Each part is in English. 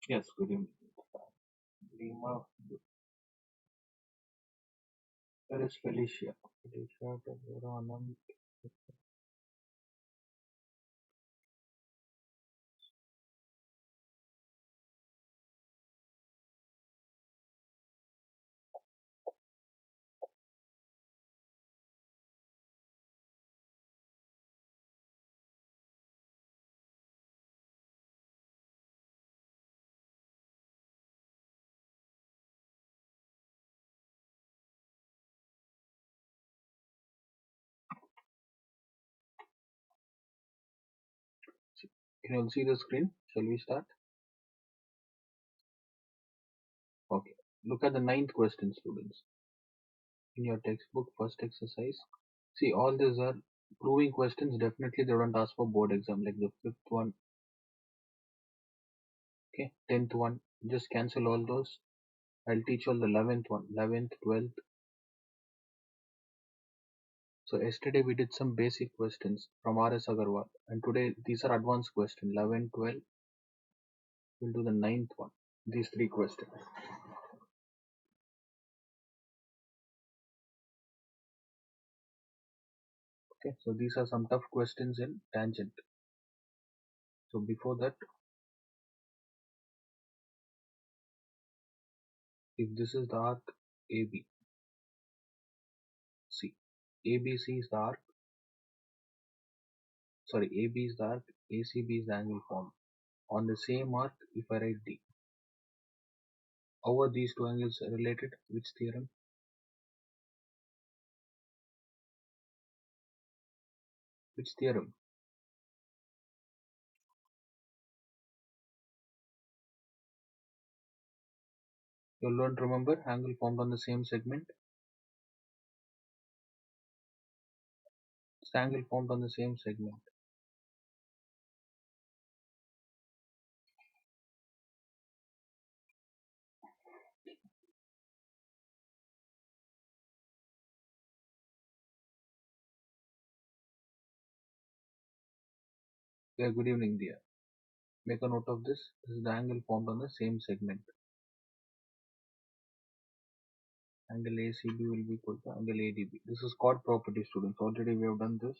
Yes, good evening. Lima, where is Felicia? Felicia, Tavera, Anand. Can you all see the screen? Shall we start? Okay. Look at the ninth question, students. In your textbook, first exercise. See, all these are proving questions. Definitely, they don't ask for board exam like the fifth one, okay, 10th one. Just cancel all those. I'll teach all the 11th one, 11th, 12th. So, yesterday we did some basic questions from R.S. Agarwal, and today these are advanced questions 11, 12. We'll do the ninth one. These three questions. Okay, so these are some tough questions in tangent. So before that, if this is the arc AB, see, ABC is the arc, sorry, AB is the arc, ACB is the angle formed. On the same arc, if I write D, how are these two angles related? Which theorem? Which theorem? You don't remember angle formed on the same segment? It's the angle formed on the same segment. Yeah, good evening, dear. Make a note of this. This is the angle formed on the same segment. Angle ACB will be equal to angle ADB. This is chord property, students. Already we have done this.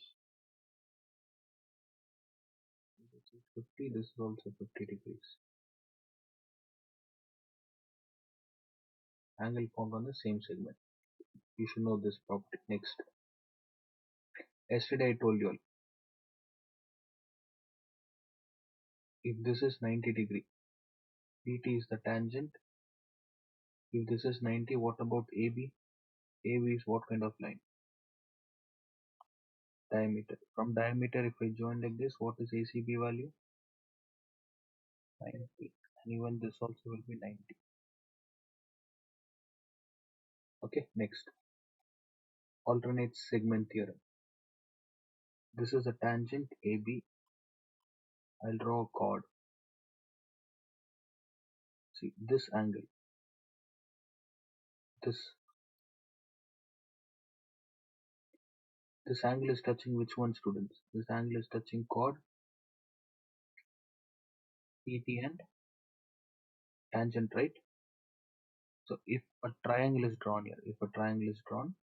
This is 50, this is also 50 degrees. Angle formed on the same segment. You should know this property. Next. Yesterday I told you all, if this is 90 degree, PT is the tangent. If this is 90, what about AB? AB is what kind of line? Diameter. From diameter, if I join like this, what is ACB value? 90. And even this also will be 90. Okay, next. Alternate segment theorem. This is a tangent AB. I'll draw a chord. See, this angle. This this angle is touching which one, students? This angle is touching chord, PT and tangent, right? So if a triangle is drawn here, if a triangle is drawn,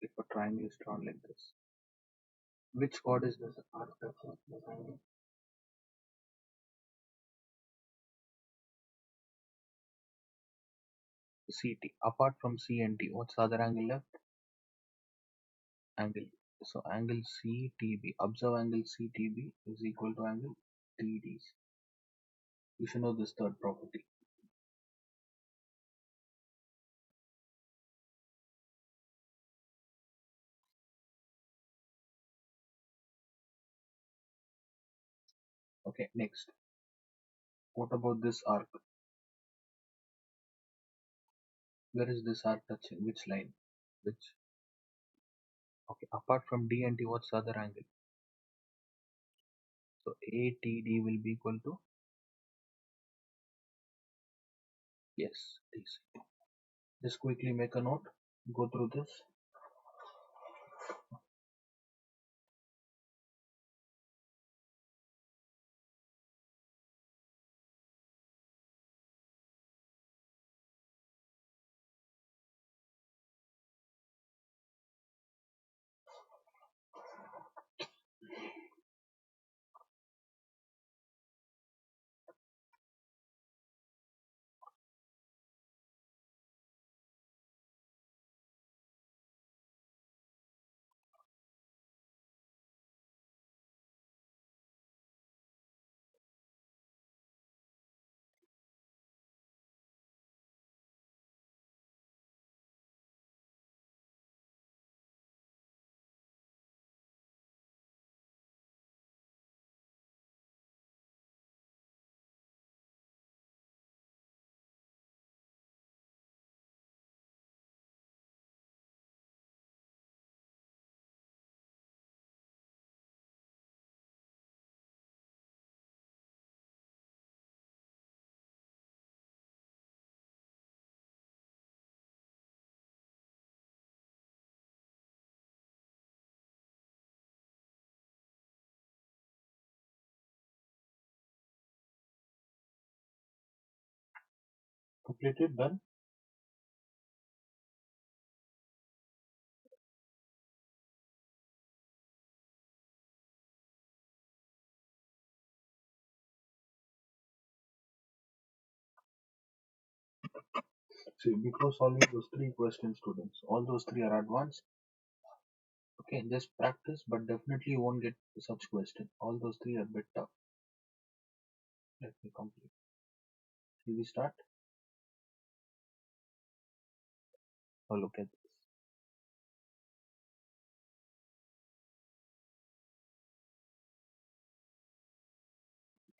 if a triangle is drawn like this, which chord is this arc touching? CT. Apart from C and T, what's the other angle left? Angle. So angle CTB. Observe angle CTB is equal to angle TD. You should know this third property. Okay, next. What about this arc? Where is this arc touching? Which line? Which? Okay, apart from D and T, what's the other angle? So ATD will be equal to, yes, DC. Just quickly make a note. Go through this. Completed, done. See, because solving those three questions, students, all those three are advanced. Okay, just practice, but definitely you won't get such question. All those three are a bit tough. Let me complete. Shall we start? Oh, look at this.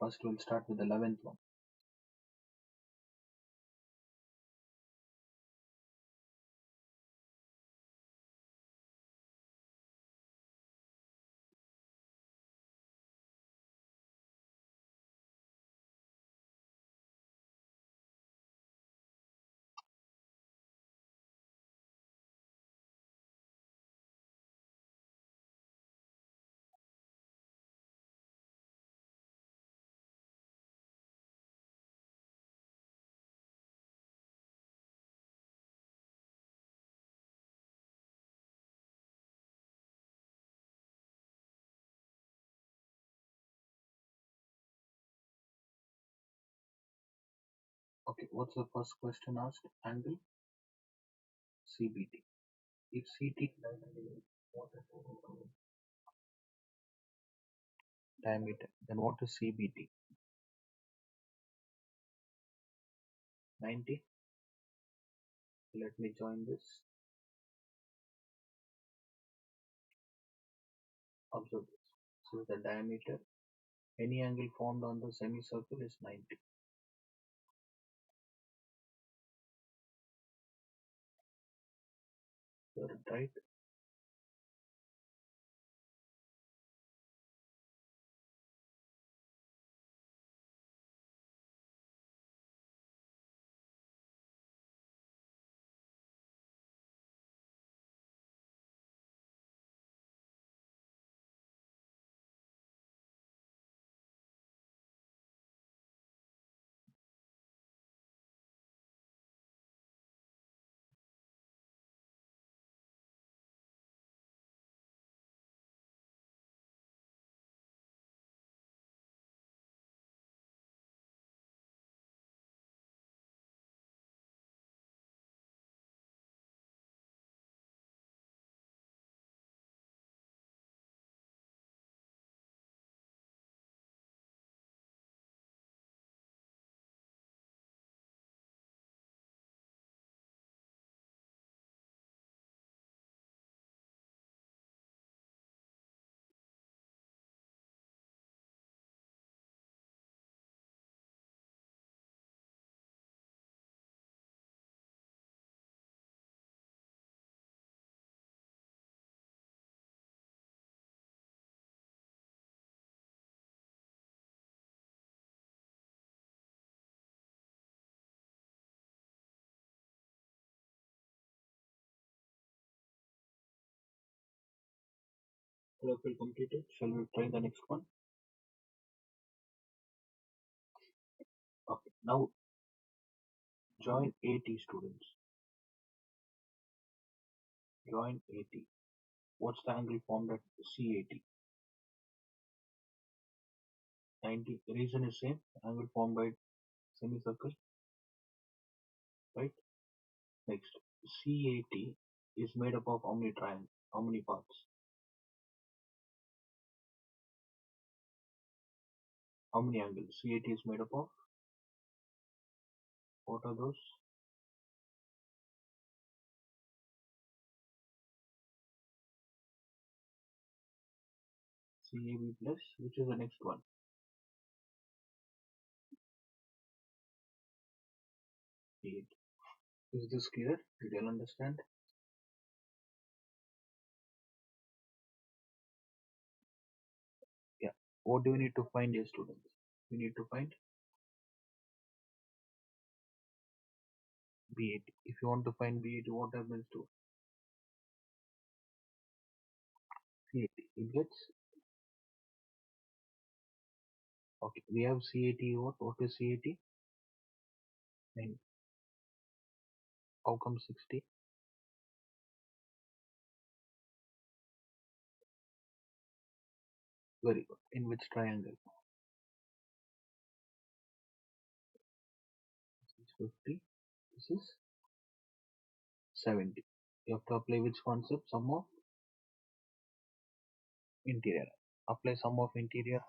First, we'll start with the 11th one. Okay, what's the first question asked? Angle CBT. If CT is diameter, then what is CBT? 90. Let me join this. Observe this. So the diameter, any angle formed on the semicircle is 90. Right? Colloquial completed. Shall we try the next one? Okay. Now join 80 students. Join 80. What's the angle formed at C80? 90. The reason is same. Angle formed by semicircle. Right? Next. C80 is made up of how many triangles? How many parts? How many angles? C80 is made up of? What are those? CAB plus. Which is the next one? 8. Is this clear? Did you all understand? Yeah. What do we need to find here, students? We need to find B80. If you want to find B80, what happens to C80? It gets, okay. We have C80. What? What is C80? 9. How come 60? Very good. In which triangle? This is 50. This is 70. You have to apply which concept? Sum of interior. Apply sum of interior.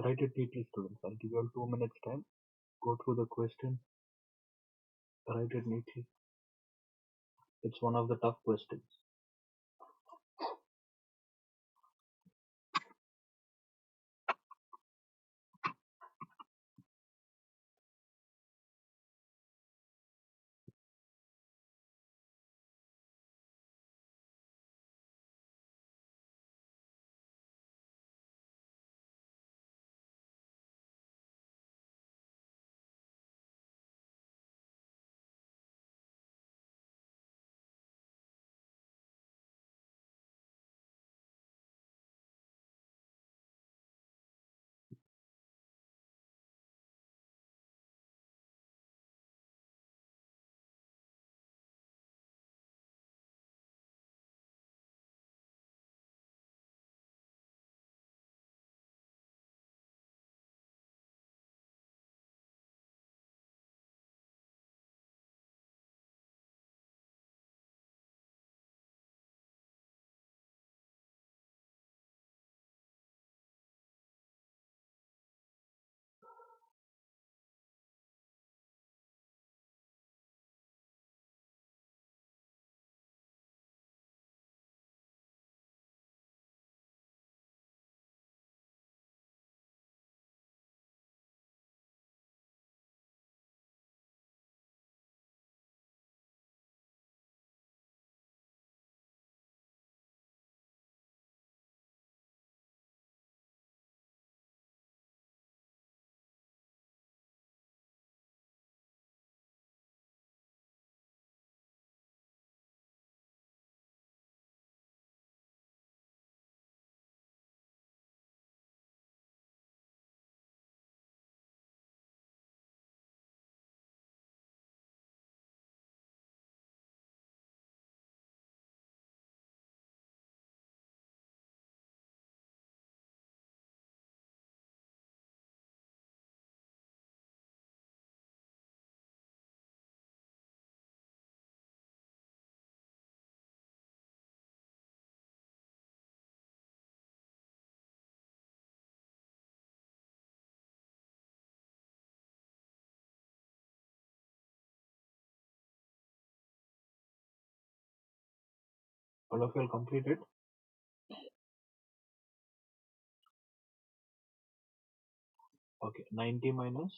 Write it neatly, students. I'll give you all 2 minutes time. Go through the question. Write it neatly. It's one of the tough questions. All of you all completed? Okay. 90 minus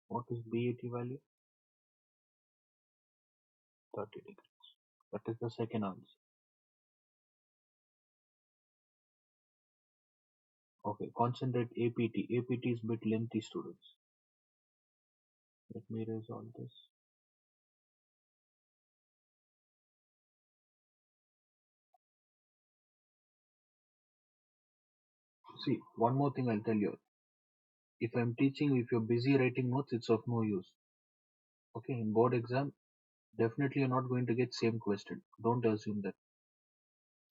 what is BAT value? 30 degrees. That is the second answer. Okay. Concentrate APT. APT is bit lengthy, students. Let me erase all this. See, one more thing I'll tell you. If I'm teaching, if you're busy writing notes, it's of no use. Okay, in board exam, definitely you're not going to get same question. Don't assume that.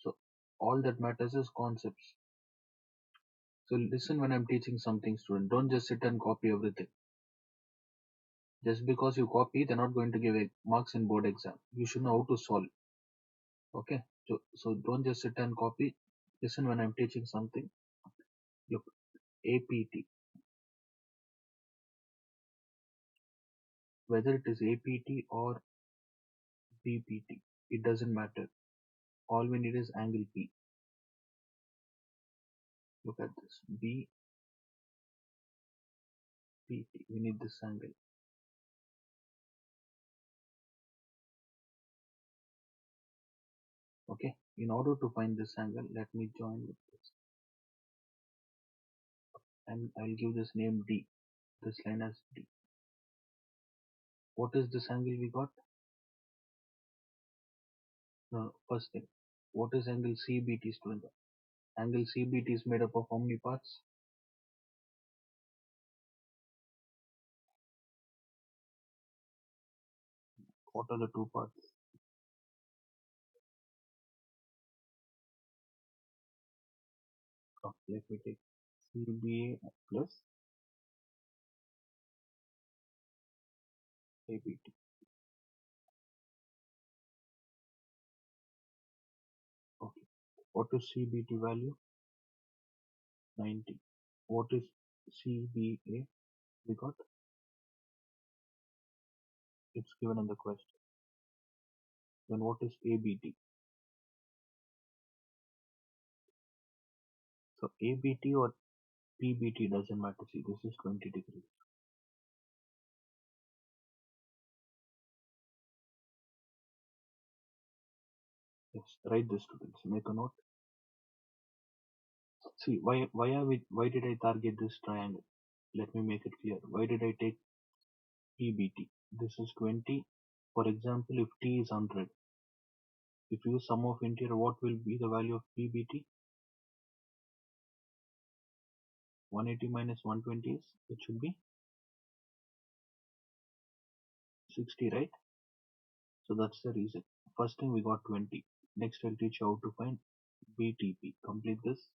So all that matters is concepts. So listen when I'm teaching something, student. Don't just sit and copy everything. Just because you copy, they're not going to give marks in board exam. You should know how to solve. Okay, so don't just sit and copy. Listen when I'm teaching something. Look, APT, whether it is APT or BPT, it doesn't matter. All we need is angle P. Look at this. BPT. We need this angle. Okay. In order to find this angle, let me join with this. And I'll give this name D. This line as D. What is this angle we got? Now, first thing, what is angle CBT, student? Angle CBT is made up of how many parts? What are the two parts? Let me take CBA plus ABT. Okay. What is CBT value? 90. What is CBA? We got it's given in the question. Then what is ABT? So ABT or PBT doesn't matter. See, this is 20 degrees. Yes, write this, students. Make a note. See, why did I target this triangle? Let me make it clear. Why did I take PBT? This is 20. For example, if T is 100, if you use sum of interior, what will be the value of PBT? 180 minus 120 is, it should be 60, right? So that's the reason. First thing we got 20. Next I'll teach you how to find BTP. Complete this.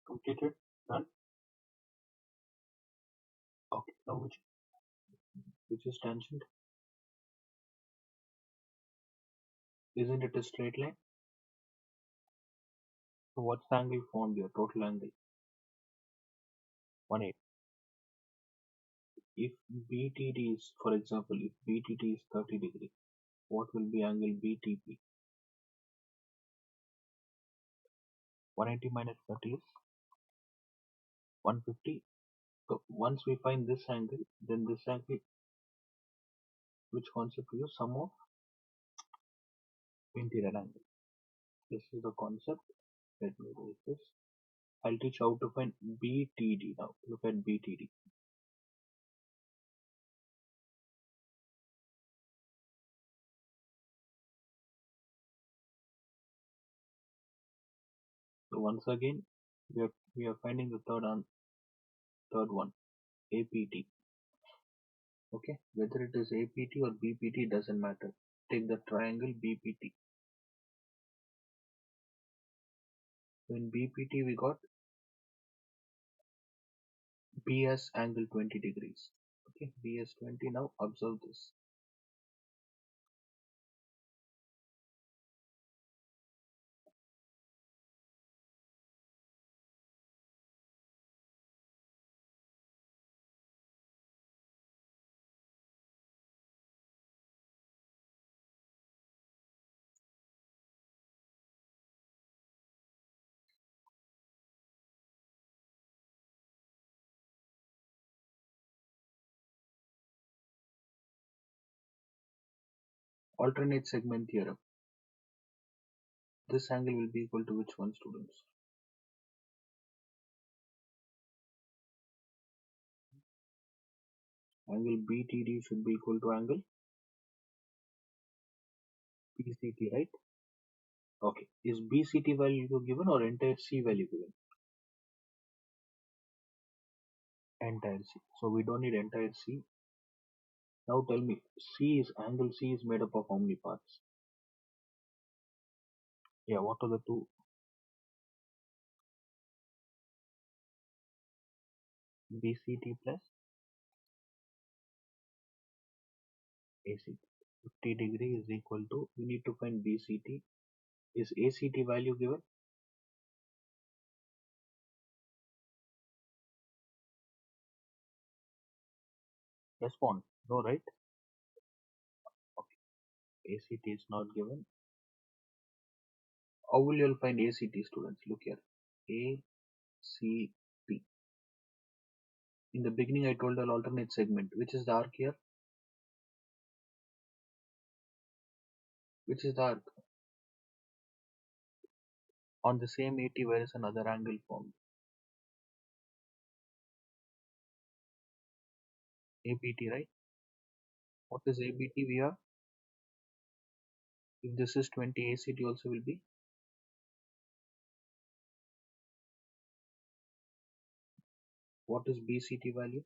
Completed. Done. Okay. Now which is tangent? Isn't it a straight line? So what's the angle formed here? Total angle 180. If BTD is, for example, if BTD is 30 degree, what will be angle BTP? 180 minus 30 is 150. So once we find this angle, then this angle, which concept we use? Sum of interior angle. This is the concept. Let me write this. I'll teach how to find BTD now. Look at BTD. So once again, we are finding the third one, APT. Okay, whether it is APT or BPT doesn't matter. Take the triangle BPT. So in BPT we got BS angle 20 degrees. Okay, BS 20. Now observe this. Alternate segment theorem. This angle will be equal to which one, students? Angle BTD should be equal to angle PCT, right? Okay. Is BCT value given or entire C value given? Entire C. So we don't need entire C. Now tell me, angle C is made up of how many parts? Yeah, what are the two? BCT plus ACT. 50 degree is equal to, we need to find BCT. Is ACT value given? Respond. No, right? Okay. ACT is not given. How will you find ACT, students? Look here. ACT. In the beginning, I told an alternate segment. Which is the arc here? Which is the arc? On the same AT, where is another angle formed? ABT, right? What is ABT? We are, if this is 20, ACT also will be. What is BCT value?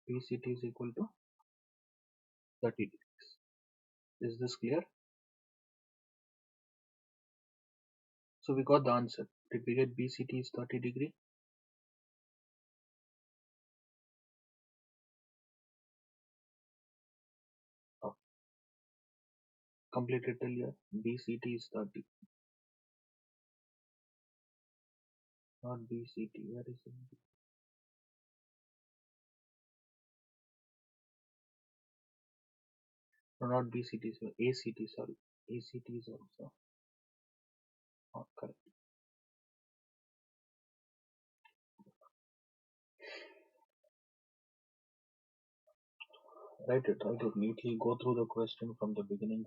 BCT is equal to 30 degrees. Is this clear? So we got the answer. Did we get BCT is 30 degree? Oh, completed till here. BCT is 30. Not BCT. Where is it? No, not BCT. So ACT. Sorry. ACT is also not correct. Write it. Write it neatly. Go through the question from the beginning.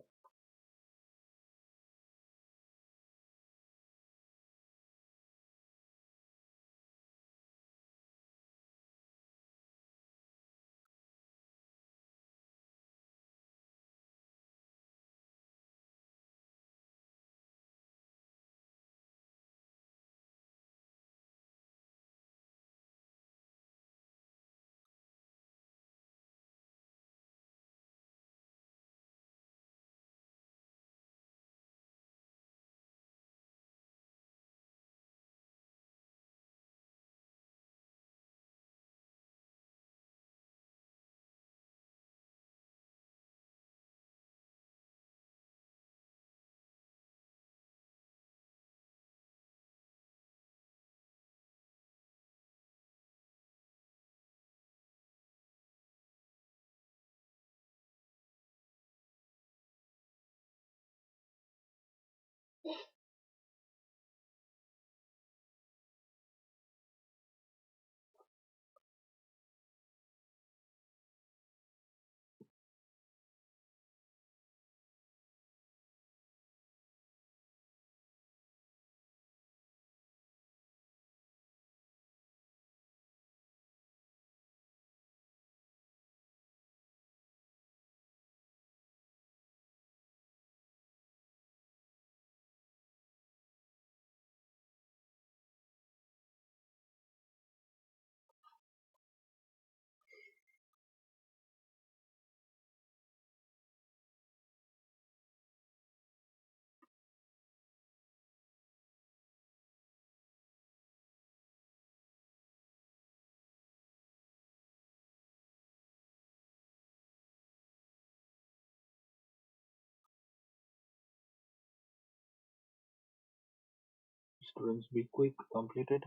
Students, be quick. Completed.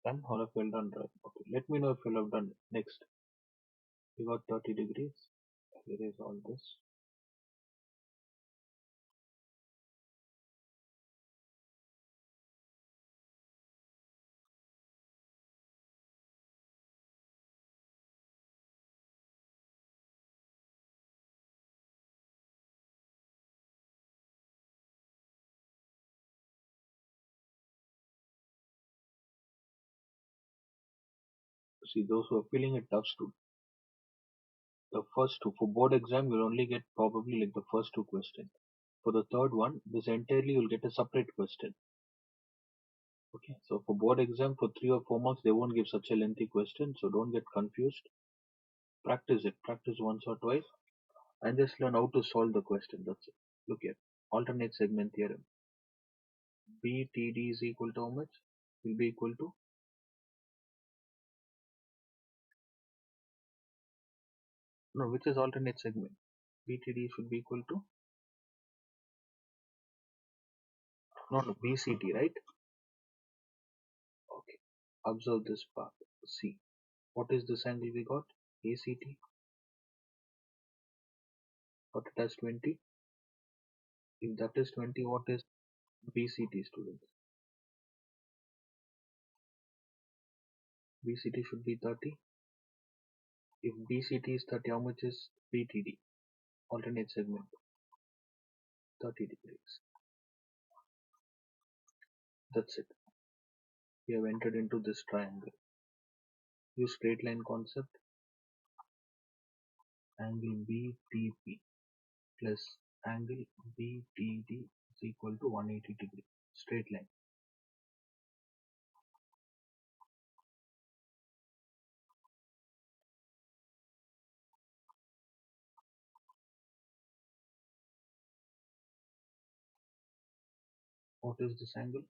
Done or if well done, right? Okay. Let me know if you have done. Next. We got 30 degrees. Here is all this. See, those who are feeling it tough to the first two for board exam, you'll only get probably like the first two questions. For the third one, this entirely you'll get a separate question. Okay, so for board exam for 3 or 4 marks, they won't give such a lengthy question, so don't get confused. Practice it. Practice once or twice, and just learn how to solve the question. That's it. Look here, alternate segment theorem. BTD is equal to how much? Will be equal to, no, which is alternate segment? BTD should be equal to, no, BCT, right? Okay. Observe this part. See, what is this angle we got? ACT, got it as 20. If that is 20, what is BCT, students? BCT should be 30. If BCT is 30, how much is BTD? Alternate segment, 30 degrees. That's it. We have entered into this triangle. Use straight line concept. Angle BTP plus angle BTD is equal to 180 degree. Straight line. What is this angle?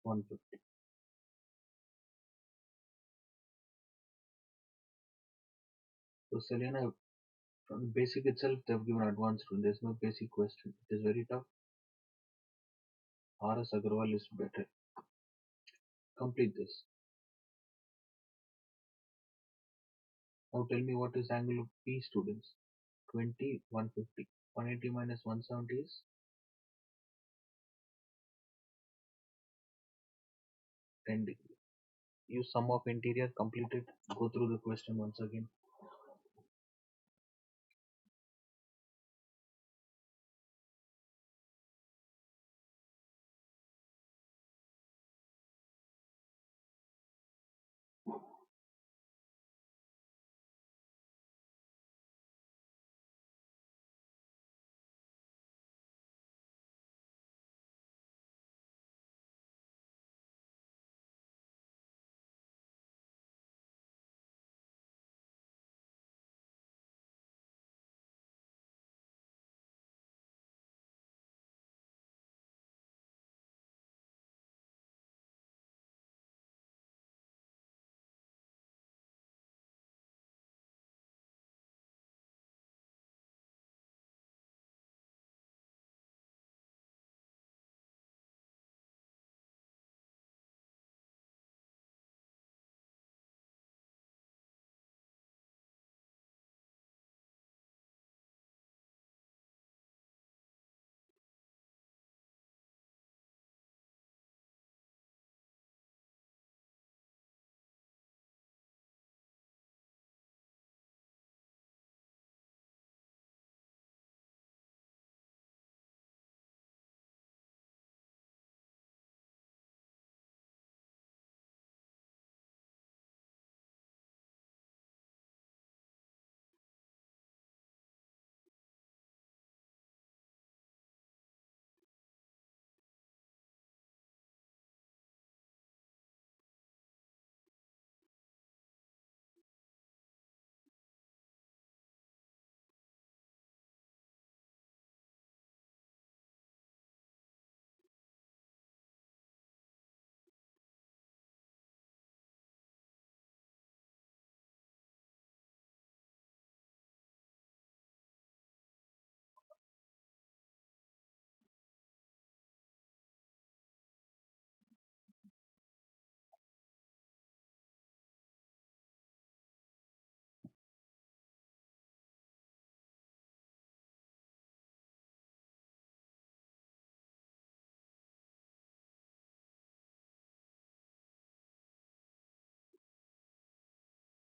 150. So Selena, from basic itself, they have given advanced one. There's no basic question. It is very tough. R.S. Agarwal is better. Complete this. Now tell me what is angle of P, students? 20, 150. 180 minus 170 is 10 degree. Use sum of interior, complete it. Go through the question once again.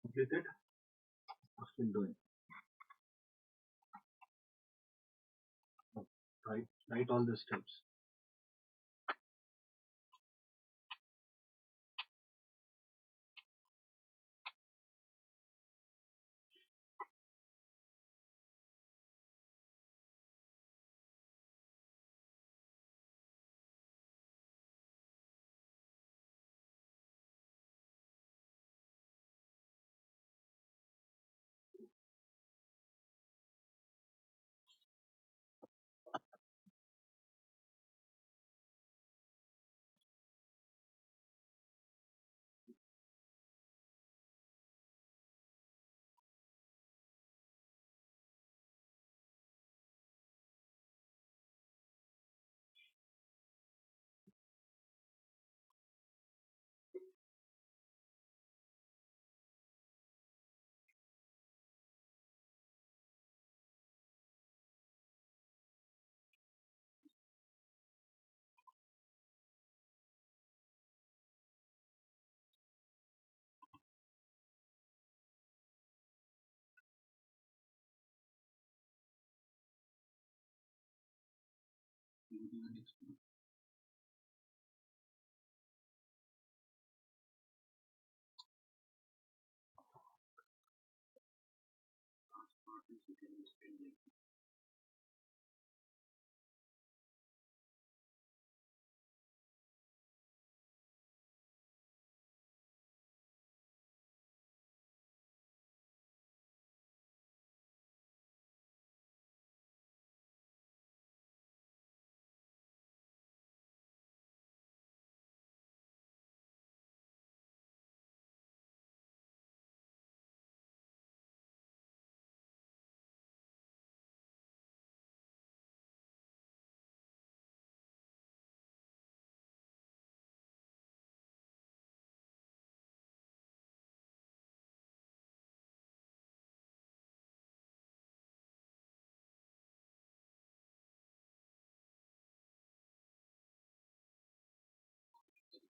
Completed? Still doing. Write all the steps.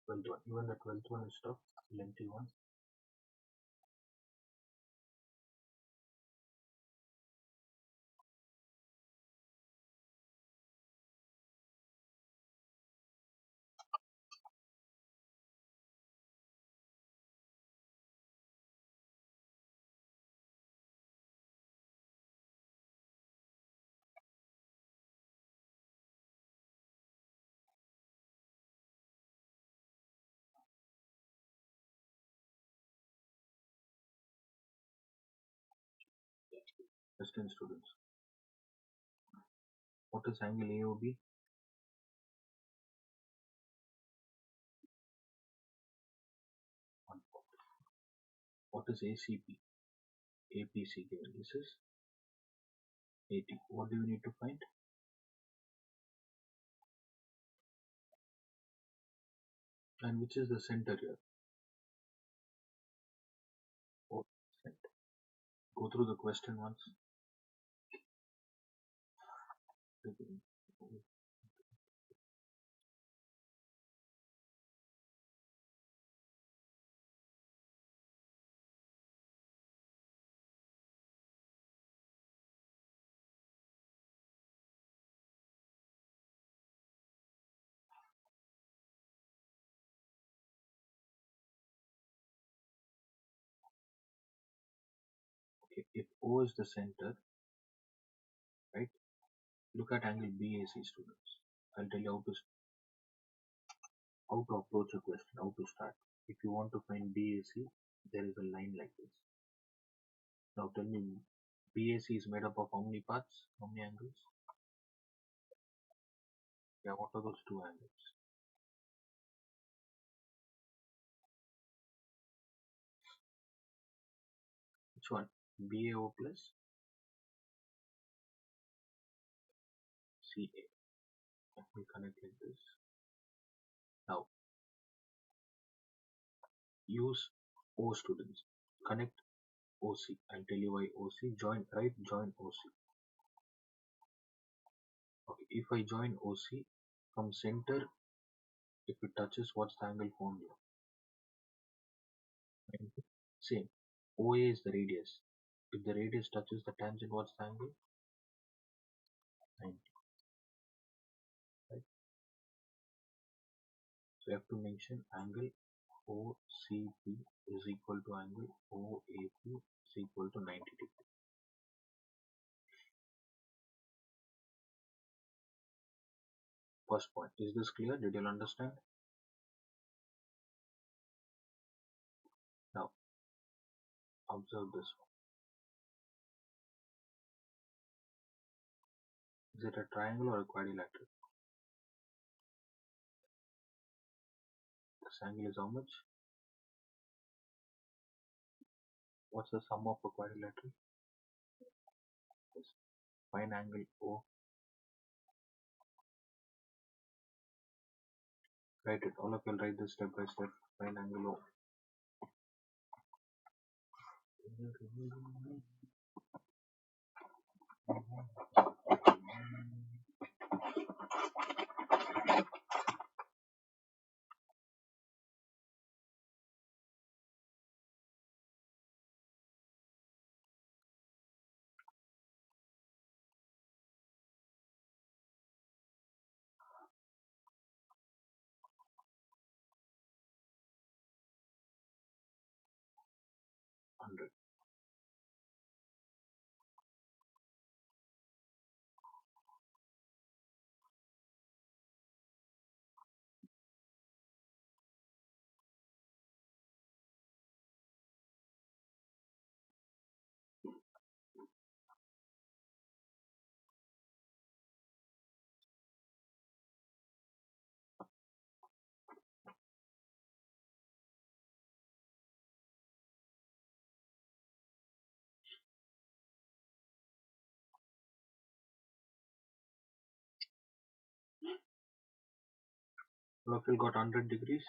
12th one. Even the 12th one is tough, lengthy one. Question students. What is angle AOB? What is ACP? APC given. This is 80. What do we need to find? And which is the center here? Oh, center. Go through the question once. Okay, if O is the center, right? Look at angle BAC, students. I'll tell you how to approach a question, how to start. If you want to find BAC, there is a line like this. Now tell me, BAC is made up of how many parts? How many angles? Yeah, what are those two angles? Which one? BAO plus CA. Let me connect like this. Now use O, students. Connect OC. I'll tell you why OC. Join OC. Okay, if I join OC from center, if it touches, what's the angle found here? 90. Same. OA is the radius. If the radius touches the tangent, what's the angle? 90. Right? So you have to mention angle OCP is equal to angle OAP is equal to 90 degree. First point. Is this clear? Did you understand? Now observe this one. Is it a triangle or a quadrilateral? This angle is how much? What's the sum of a quadrilateral? Yes. Find angle O. Write it. All of you will write this step by step. Find angle O. All of you got 100 degrees.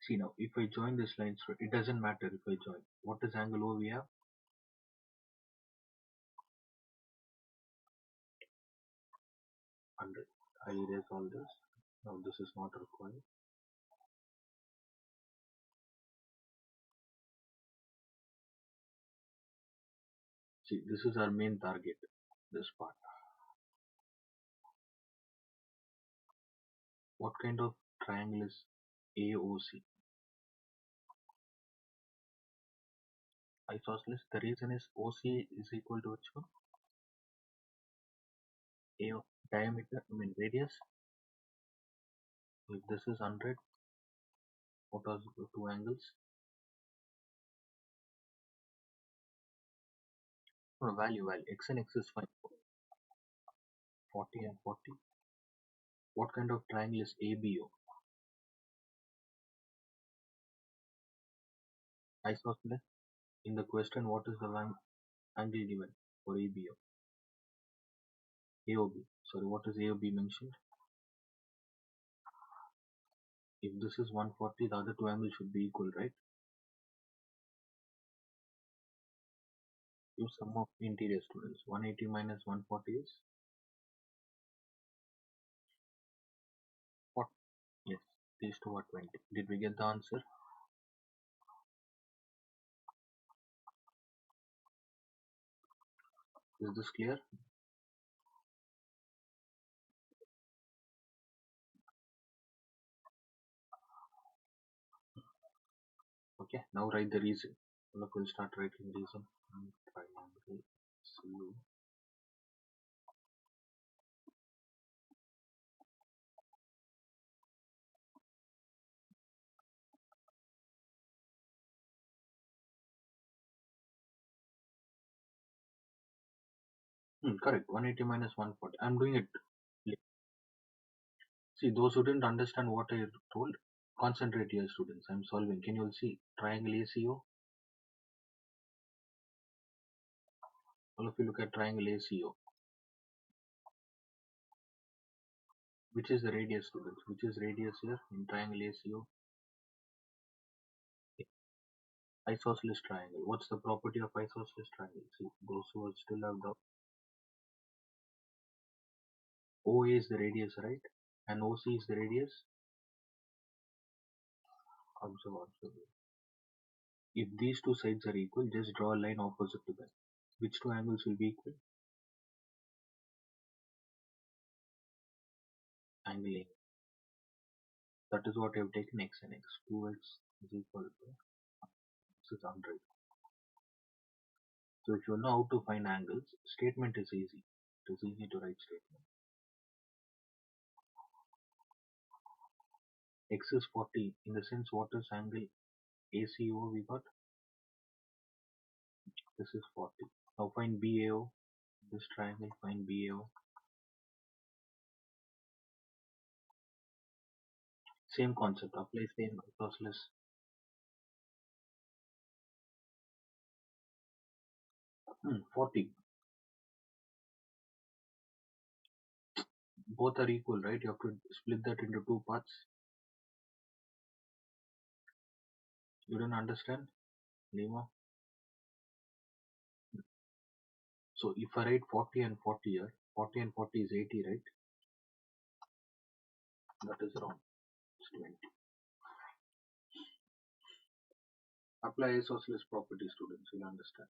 See now, if I join this line, so it doesn't matter if I join. What is angle O we have? 100. I'll erase all this. Now this is not required. See, this is our main target, this part. What kind of triangle is AOC? Isosceles. The reason is OC is equal to which one? AO diameter, I mean radius. If this is 100, what are the two angles? No, value. X and X is fine. 40 and 40. What kind of triangle is ABO? Isosceles. In the question, what is the angle given for ABO? AOB. Sorry, what is AOB mentioned? If this is 140, the other two angles should be equal, right? Use sum of interior students. 180 minus 140 is what? Yes, these two are 20. Did we get the answer? Is this clear? Okay, now write the reason. Look, we'll start writing reason. Triangle CU. Correct. 180 minus 140. I'm doing it. See, those who didn't understand what I told, concentrate here, students. I'm solving. Can you all see triangle ACO? All of you look at triangle ACO. Which is the radius, students? Which is radius here in triangle ACO? Isosceles triangle. What's the property of isosceles triangle? See, those who will still have the OA is the radius, right? And OC is the radius. Observe. If these two sides are equal, just draw a line opposite to them. Which two angles will be equal? Angle A. That is what I have taken x and x. 2x is equal to x is 100. So if you know how to find angles, statement is easy. It is easy to write statement. X is 40. In the sense, what is angle ACO we got? This is 40. Now find BAO. This triangle, find BAO. Same concept. Apply same isosceles. 40. Both are equal, right? You have to split that into two parts. You don't understand, Lima? So if I write 40 and 40 here, 40 and 40 is 80, right? That is wrong. It's 20. Apply isosceles property, students. You'll understand.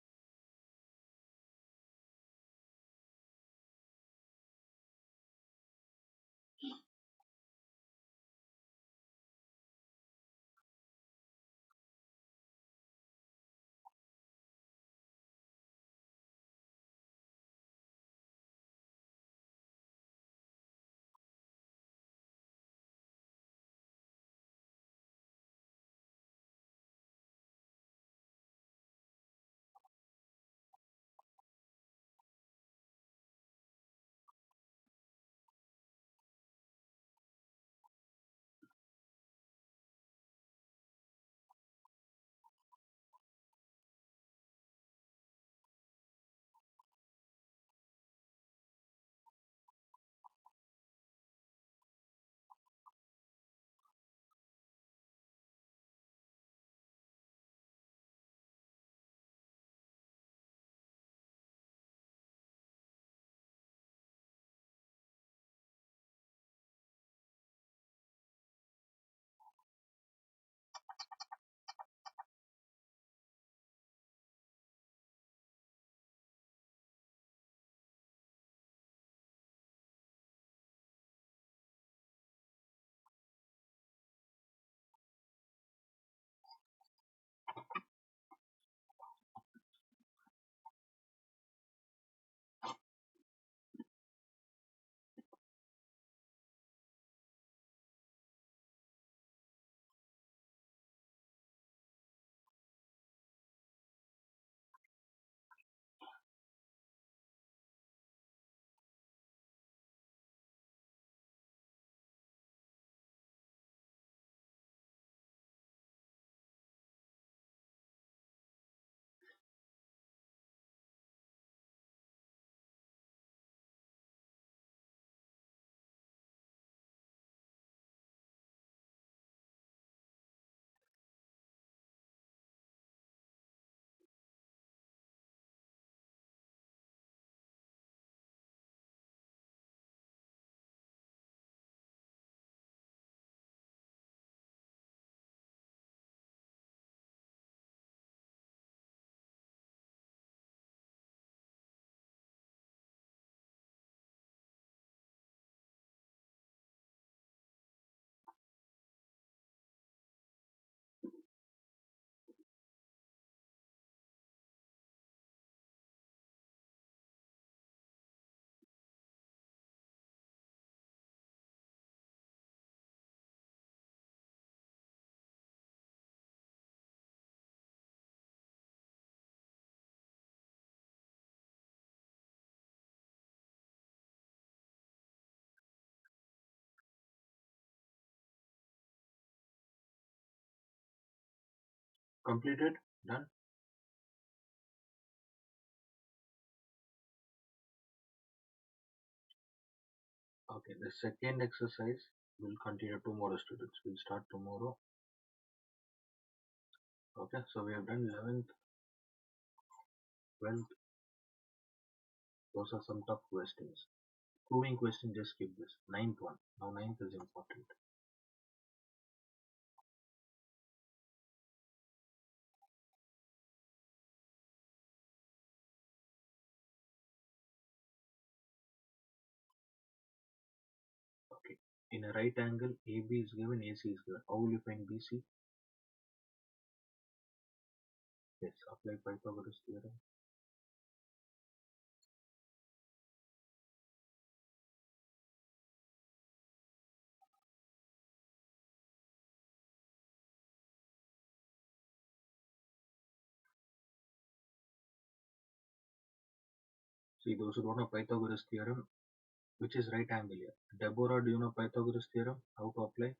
Completed? Done? Okay, the second exercise will continue tomorrow, students. We'll start tomorrow. Okay, so we have done 11th, 12th. Those are some tough questions. Proving question, just skip this. Ninth one. Now, ninth is important. Okay. In a right angle, AB is given, AC is given. How will you find BC? Yes, apply Pythagoras theorem. See, those who don't know Pythagoras theorem, which is right angle here. Deborah, do you know Pythagoras theorem? How to apply?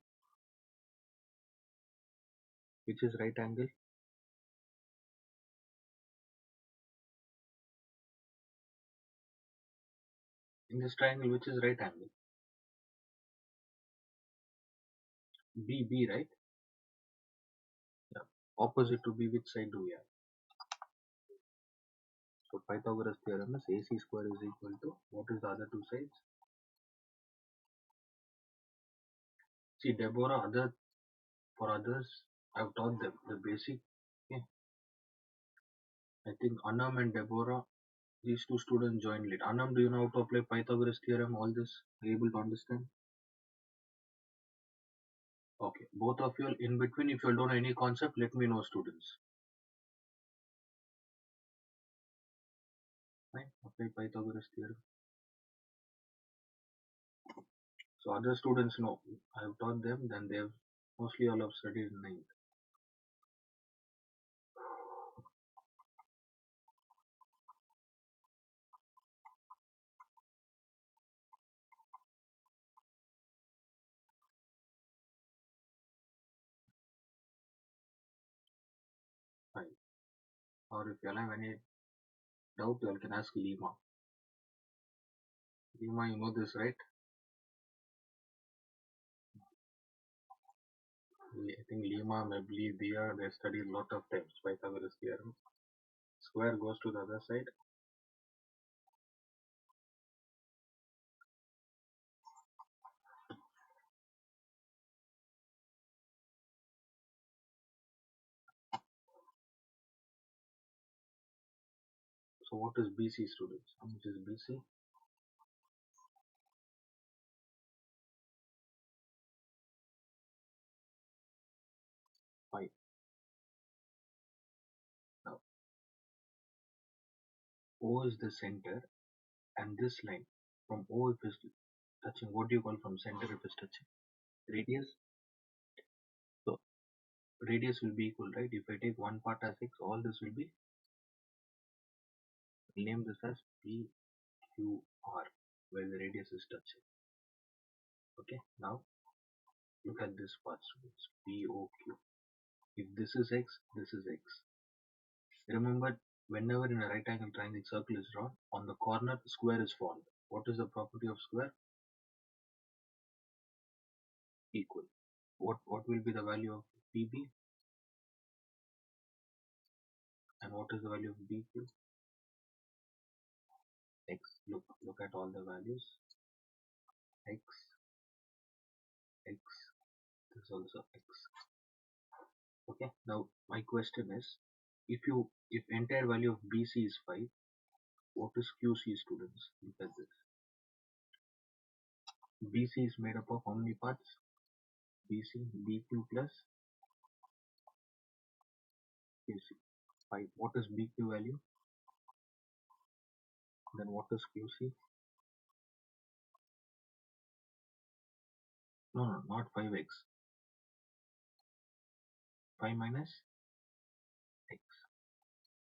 Which is right angle? In this triangle, which is right angle? B, right? Yeah. Opposite to B, which side do we have? So Pythagoras theorem is AC square is equal to, what is the other two sides? See, Deborah, for others, I've taught them the basic. Okay. I think Anam and Deborah, these two students joined late. Anam, do you know how to apply Pythagoras theorem? All this, are you able to understand? Okay. Both of you, in between, if you don't know any concept, let me know, students. Fine. Apply Pythagoras theorem. So other students know. I have taught them, then they have mostly all have studied in ninth. Fine. Or if you have any doubt, you all can ask Lima. Lima, you know this, right? I think Lima, maybe they studied a lot of times Pythagoras theorem. Square goes to the other side. So what is BC, students? How much is BC? Five. Now O is the center, and this line from O, if it's touching, what do you call from center if it's touching? Radius. So radius will be equal, right? If I take one part as x, all this will be, we'll name this as PQR, where the radius is touching. Okay, now look at this part, students. POQ. If this is x, this is x. Remember, whenever in a right angle triangle circle is drawn, on the corner square is formed. What is the property of square? Equal. What will be the value of PB, and what is the value of BQ? X. Look at all the values. X, X. This is also X. Okay. Now my question is, if entire value of BC is 5, what is QC, students? Look at this. BC is made up of how many parts? BC, BQ plus QC. 5. What is BQ value? Then what is QC? No, not 5x. 5 minus x.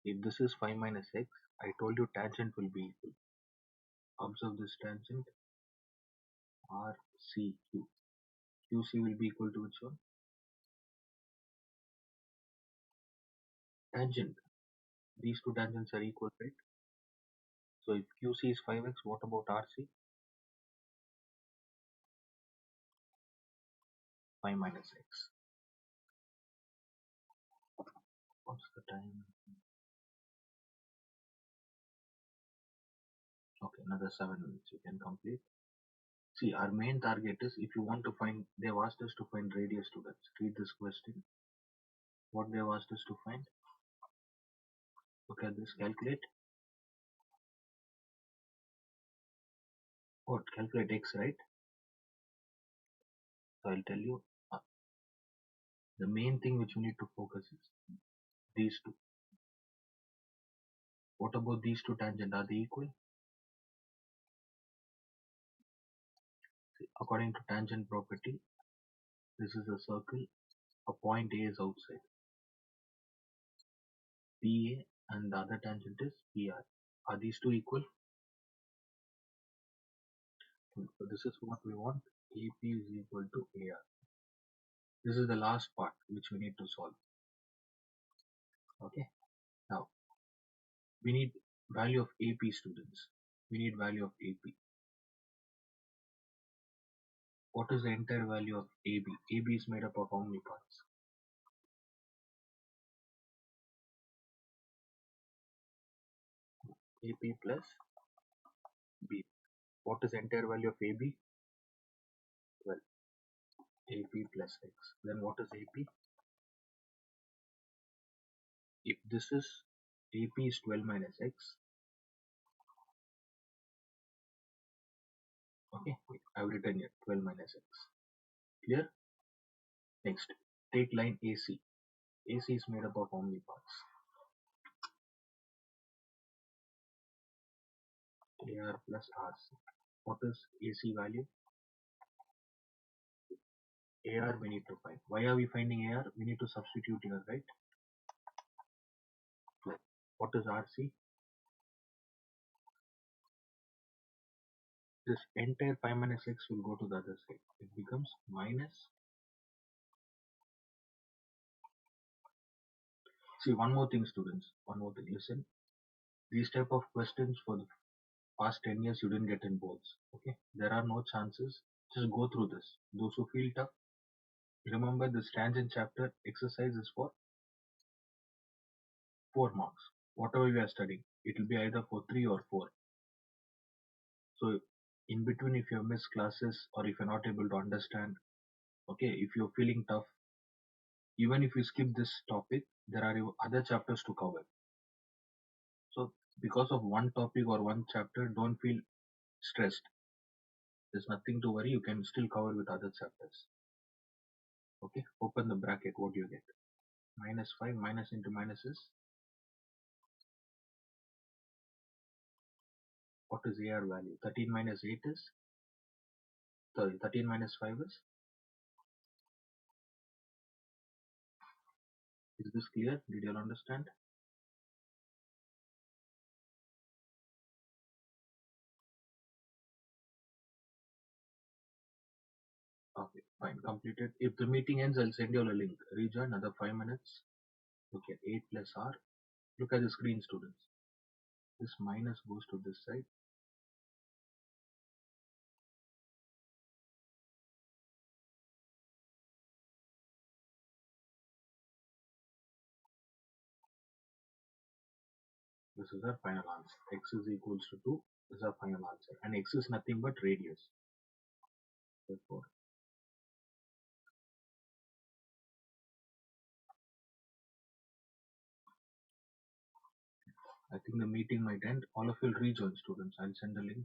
If this is 5 minus x, I told you tangent will be equal. Observe this tangent RCQ. QC will be equal to which one? Tangent. These two tangents are equal, right? So if QC is 5x, what about RC? 5 minus x. What's the time? Okay, another 7 minutes. You can complete. See, our main target is if you want to find, they've asked us to find radius, students. Read this question. What they've asked us to find. Look at this. Calculate. What? Calculate x, right? So I'll tell you. The main thing which you need to focus is these two. What about these two tangents? Are they equal? See, according to tangent property, this is a circle. A point A is outside. PA and the other tangent is PR. Are these two equal? So this is what we want. AP is equal to AR. This is the last part which we need to solve. Okay. Now we need value of AP, students. We need value of AP. What is the entire value of AB? AB is made up of how many parts? AP plus B. What is the entire value of AB? 12. AP plus X. Then what is AP? If this is AP is 12 minus X. Okay, I've written here 12 minus X. Clear? Next, take line AC. AC is made up of how many parts? AR plus RC. What is AC value? AR we need to find. Why are we finding AR? We need to substitute here, right? What is RC? This entire 5 minus X will go to the other side. It becomes minus. See, one more thing, students. One more thing. Listen. These type of questions for the past 10 years you didn't get in boards. Okay? There are no chances. Just go through this. Those who feel tough, remember this tangent chapter exercise is for 4 marks. Whatever we are studying, it will be either for 3 or 4. So in between, if you have missed classes or if you're not able to understand, okay, if you're feeling tough, even if you skip this topic, there are other chapters to cover. So because of one topic or one chapter, don't feel stressed. There's nothing to worry. You can still cover with other chapters. Okay, open the bracket. What do you get? Minus 5 minus into minus is, what is AR value? 13 minus 8 is, sorry, 13 minus 5 is this clear? Did you all understand? Okay, fine, completed. If the meeting ends, I'll send you all a link. Rejoin another 5 minutes. Look at 8 plus R. Look at the screen, students. This minus goes to this side. This is our final answer. X is equals to 2. This is our final answer. And X is nothing but radius. Therefore, I think the meeting might end. All of you will rejoin, students. I'll send a link.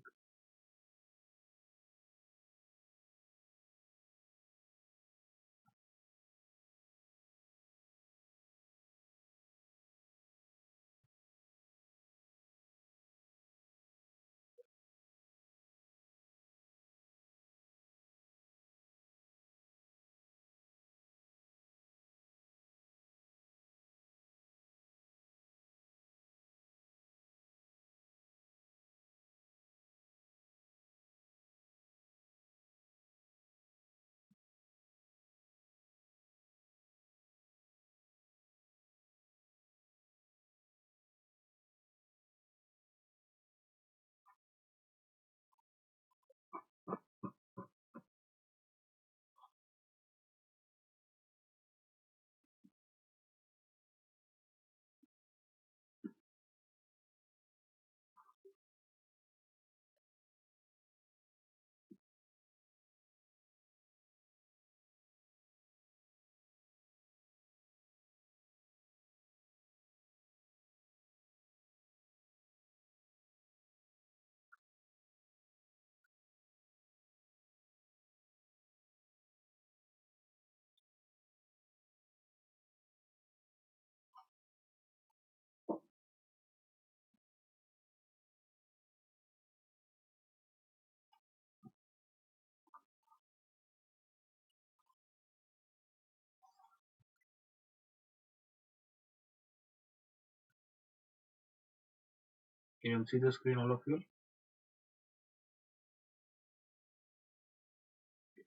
Can you see the screen, all of you?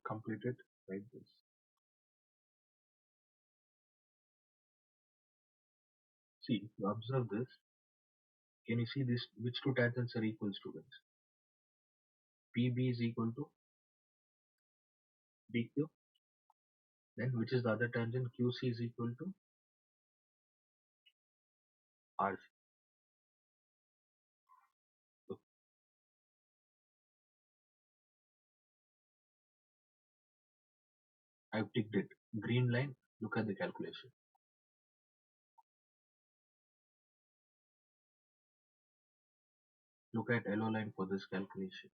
Complete it like this. See, if you observe this, can you see this? Which two tangents are equal, students? PB is equal to BQ. Then which is the other tangent? QC is equal to RC. So I've ticked it. Green line, look at the calculation. Look at yellow line for this calculation.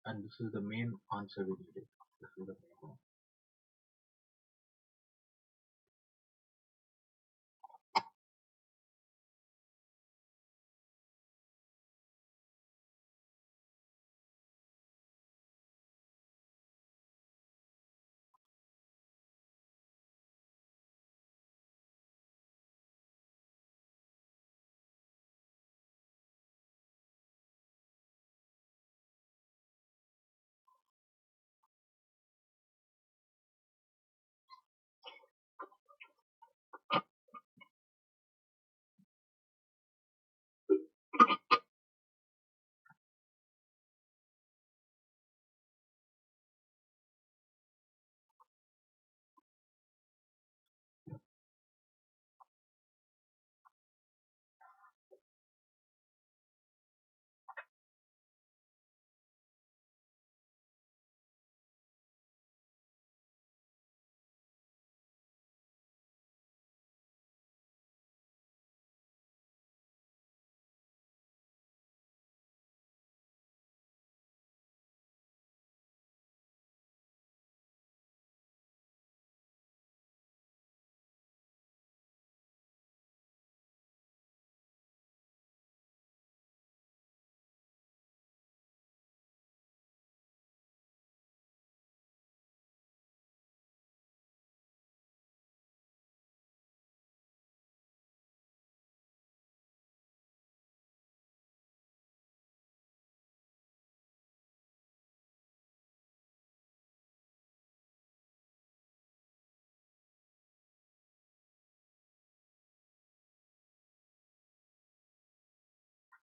And this is the main answer we needed. This is the main one.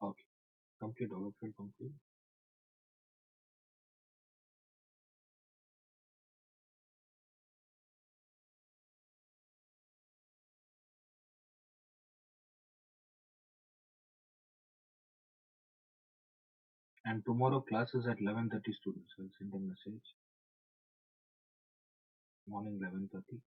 Okay, complete, all of you complete. And tomorrow class is at 11:30, students. I'll send a message. Morning 11:30.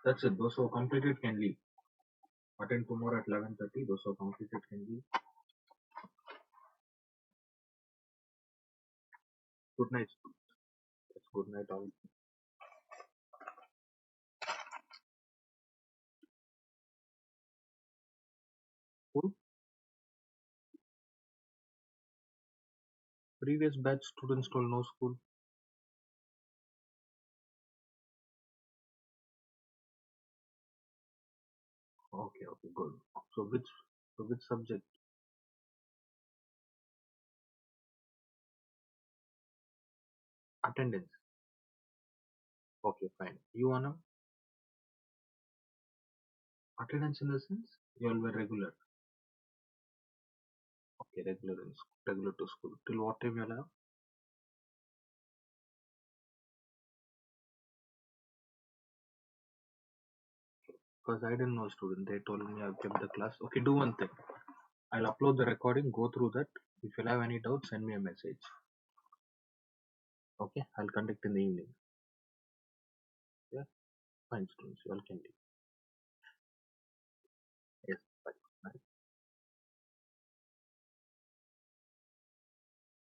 That's it. Those who completed can leave. Attend tomorrow at 11:30. Those who completed can leave. Good night. It's good night all. School? Previous batch students told no school. Okay, okay, good. So which subject? Attendance. Okay, fine. You wanna attendance in the sense you all were regular. Okay, regular to school. Till what time you'll have? Because I didn't know, student. They told me I've kept the class. Okay, do one thing. I'll upload the recording. Go through that. If you'll have any doubts, send me a message. Okay, I'll conduct in the evening. Yeah, fine, students. You all can leave.